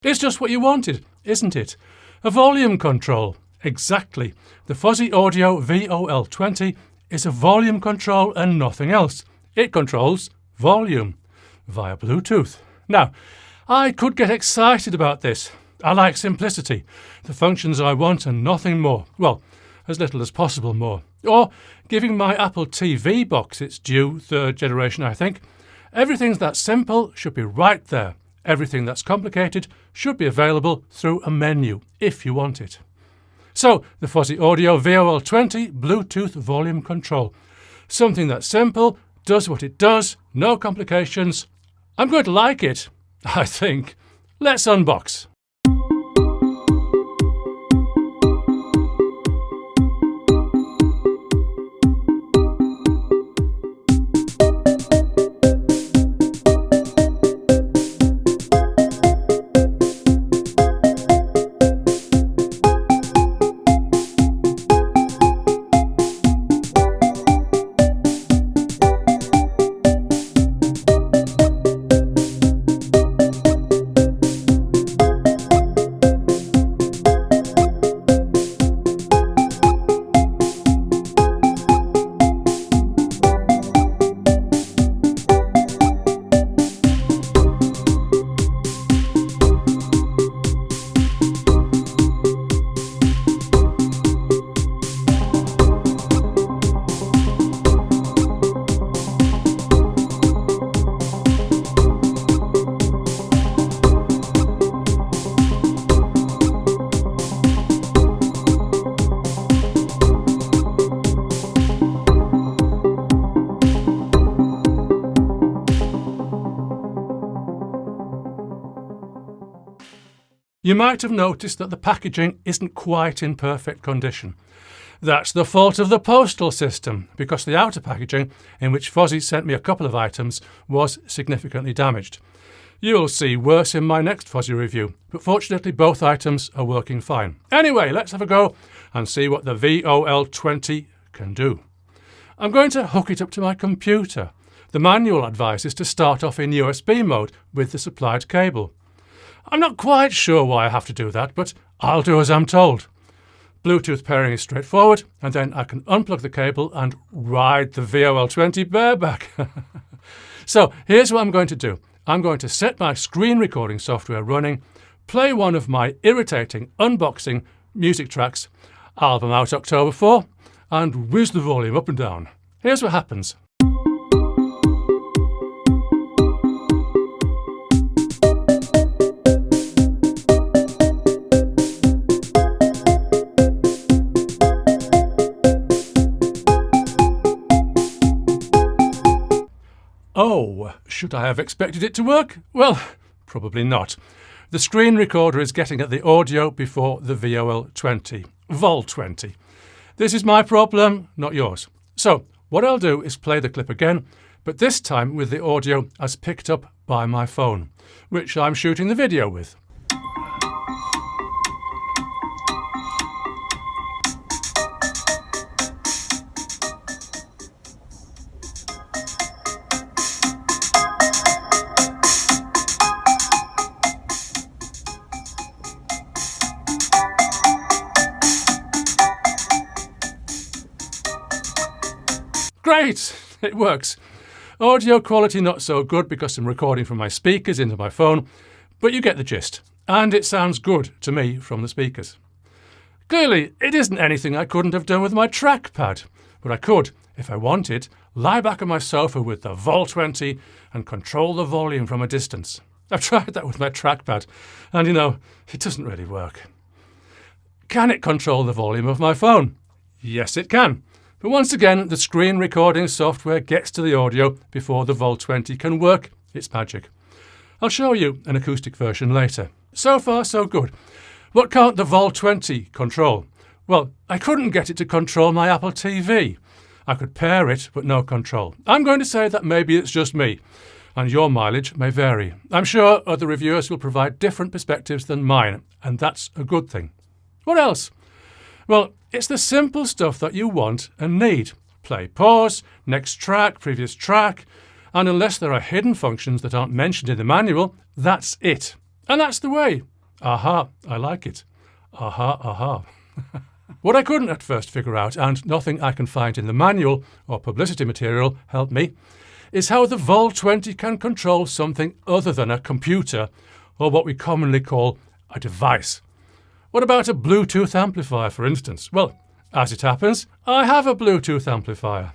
It's just what you wanted, isn't it? A volume control. Exactly. The Fosi Audio VOL20 is a volume control and nothing else. It controls volume via Bluetooth. Now, I could get excited about this. I like simplicity, the functions I want and nothing more. Well, as little as possible more. Or giving my Apple TV box its due, third generation, I think. Everything that's simple should be right there. Everything that's complicated should be available through a menu, if you want it. So, the Fosi Audio VOL20 Bluetooth volume control. Something that's simple, does what it does, no complications. I'm going to like it, I think. Let's unbox. You might have noticed that the packaging isn't quite in perfect condition. That's the fault of the postal system, because the outer packaging, in which Fosi sent me a couple of items, was significantly damaged. You'll see worse in my next Fosi review, but fortunately both items are working fine. Anyway, let's have a go and see what the VOL20 can do. I'm going to hook it up to my computer. The manual advises to start off in USB mode with the supplied cable. I'm not quite sure why I have to do that, but I'll do as I'm told. Bluetooth pairing is straightforward, and then I can unplug the cable and ride the VOL20 bareback. So here's what I'm going to do. I'm going to set my screen recording software running, play one of my irritating unboxing music tracks, album out October 4, and whiz the volume up and down. Here's what happens. Oh, should I have expected it to work? Well, probably not. The screen recorder is getting at the audio before the VOL20. VOL20. This is my problem, not yours. So, what I'll do is play the clip again, but this time with the audio as picked up by my phone, which I'm shooting the video with. Great! It works. Audio quality not so good because I'm recording from my speakers into my phone, but you get the gist. And it sounds good to me from the speakers. Clearly, it isn't anything I couldn't have done with my trackpad, but I could, if I wanted, lie back on my sofa with the VOL20 and control the volume from a distance. I've tried that with my trackpad, and it doesn't really work. Can it control the volume of my phone? Yes, it can. But once again, the screen recording software gets to the audio before the VOL20 can work its magic. I'll show you an acoustic version later. So far, so good. What can't the VOL20 control? Well, I couldn't get it to control my Apple TV. I could pair it, but no control. I'm going to say that maybe it's just me, and your mileage may vary. I'm sure other reviewers will provide different perspectives than mine, and that's a good thing. What else? Well, it's the simple stuff that you want and need. Play, pause, next track, previous track, and unless there are hidden functions that aren't mentioned in the manual, that's it. And that's the way. Aha, I like it. Aha, aha. What I couldn't at first figure out, and nothing I can find in the manual or publicity material helped me, is how the VOL20 can control something other than a computer, or what we commonly call a device. What about a Bluetooth amplifier, for instance? Well, as it happens, I have a Bluetooth amplifier.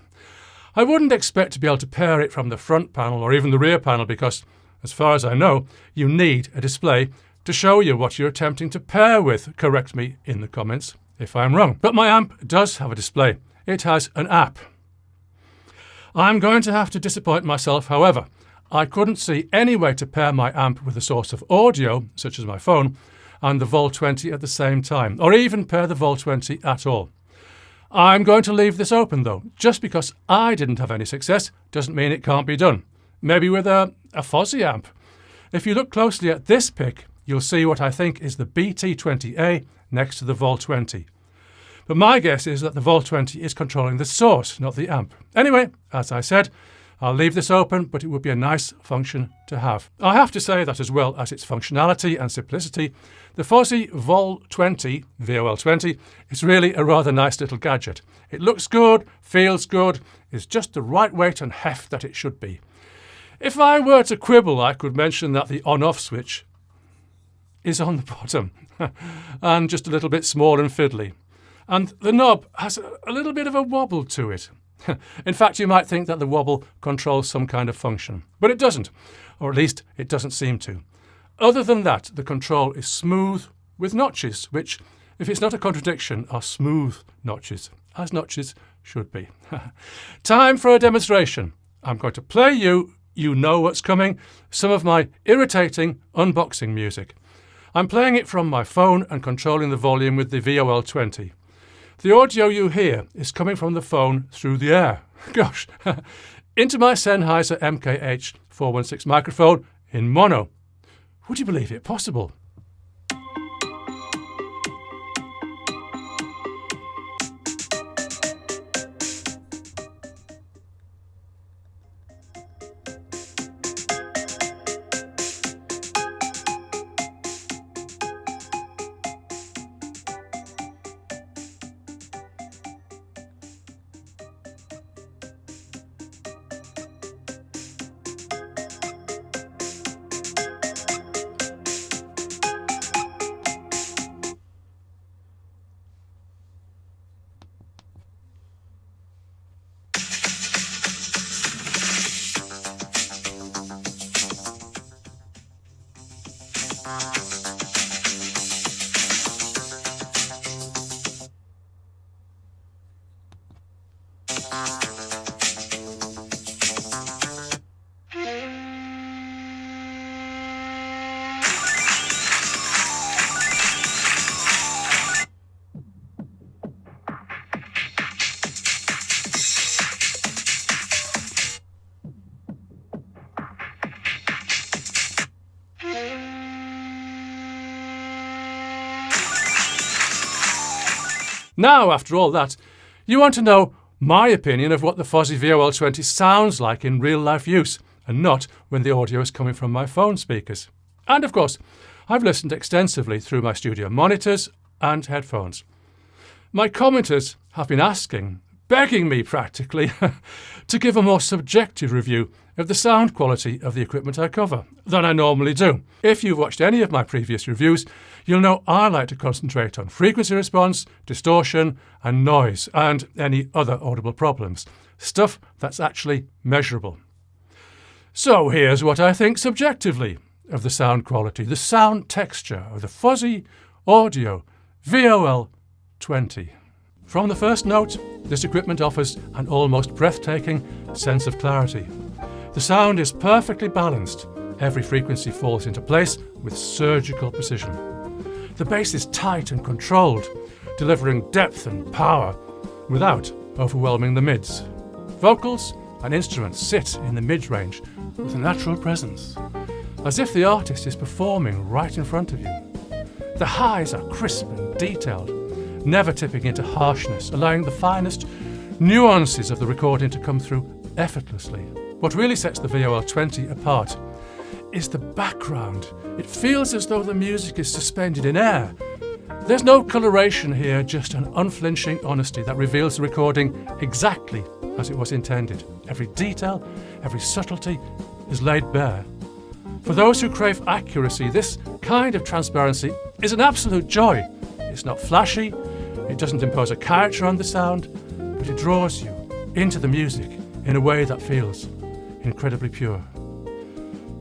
I wouldn't expect to be able to pair it from the front panel or even the rear panel because, as far as I know, you need a display to show you what you're attempting to pair with. Correct me in the comments if I'm wrong. But my amp does have a display. It has an app. I'm going to have to disappoint myself, however. I couldn't see any way to pair my amp with a source of audio, such as my phone, and the VOL20 at the same time, or even pair the VOL20 at all. I'm going to leave this open though. Just because I didn't have any success doesn't mean it can't be done. Maybe with a Fosi amp. If you look closely at this pic, you'll see what I think is the BT20A next to the VOL20. But my guess is that the VOL20 is controlling the source, not the amp. Anyway, as I said, I'll leave this open, but it would be a nice function to have. I have to say that as well as its functionality and simplicity, the Fosi VOL20, VOL20, is really a rather nice little gadget. It looks good, feels good, is just the right weight and heft that it should be. If I were to quibble, I could mention that the on-off switch is on the bottom and just a little bit small and fiddly. And the knob has a little bit of a wobble to it. In fact, you might think that the wobble controls some kind of function, but it doesn't, or at least it doesn't seem to. Other than that, the control is smooth with notches, which, if it's not a contradiction, are smooth notches, as notches should be. Time for a demonstration. I'm going to play you know what's coming, some of my irritating unboxing music. I'm playing it from my phone and controlling the volume with the VOL20. The audio you hear is coming from the phone through the air. Gosh, into my Sennheiser MKH416 microphone in mono. Would you believe it possible? Now, after all that, you want to know my opinion of what the Fosi VOL20 sounds like in real-life use, and not when the audio is coming from my phone speakers. And of course, I've listened extensively through my studio monitors and headphones. My commenters have been asking, begging me practically, to give a more subjective review of the sound quality of the equipment I cover than I normally do. If you've watched any of my previous reviews, you'll know I like to concentrate on frequency response, distortion and noise and any other audible problems. Stuff that's actually measurable. So here's what I think subjectively of the sound quality, the sound texture of the Fosi Audio VOL20. From the first note, this equipment offers an almost breathtaking sense of clarity. The sound is perfectly balanced. Every frequency falls into place with surgical precision. The bass is tight and controlled, delivering depth and power without overwhelming the mids. Vocals and instruments sit in the mid-range with a natural presence, as if the artist is performing right in front of you. The highs are crisp and detailed, never tipping into harshness, allowing the finest nuances of the recording to come through effortlessly. What really sets the VOL20 apart is the background. It feels as though the music is suspended in air. There's no coloration here, just an unflinching honesty that reveals the recording exactly as it was intended. Every detail, every subtlety is laid bare. For those who crave accuracy, this kind of transparency is an absolute joy. It's not flashy, it doesn't impose a character on the sound, but it draws you into the music in a way that feels incredibly pure.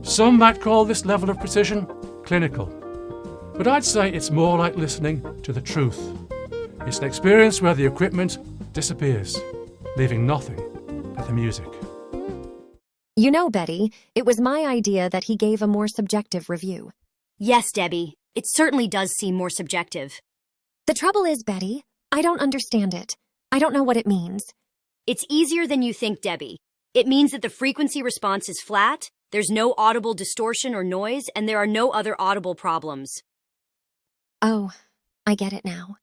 Some might call this level of precision clinical, but I'd say it's more like listening to the truth. It's an experience where the equipment disappears, leaving nothing but the music. You know, Betty, it was my idea that he gave a more subjective review. Yes, Debbie, it certainly does seem more subjective. The trouble is, Betty, I don't understand it. I don't know what it means. It's easier than you think, Debbie. It means that the frequency response is flat, there's no audible distortion or noise, and there are no other audible problems. Oh, I get it now.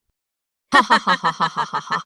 Ha ha ha ha ha ha ha ha.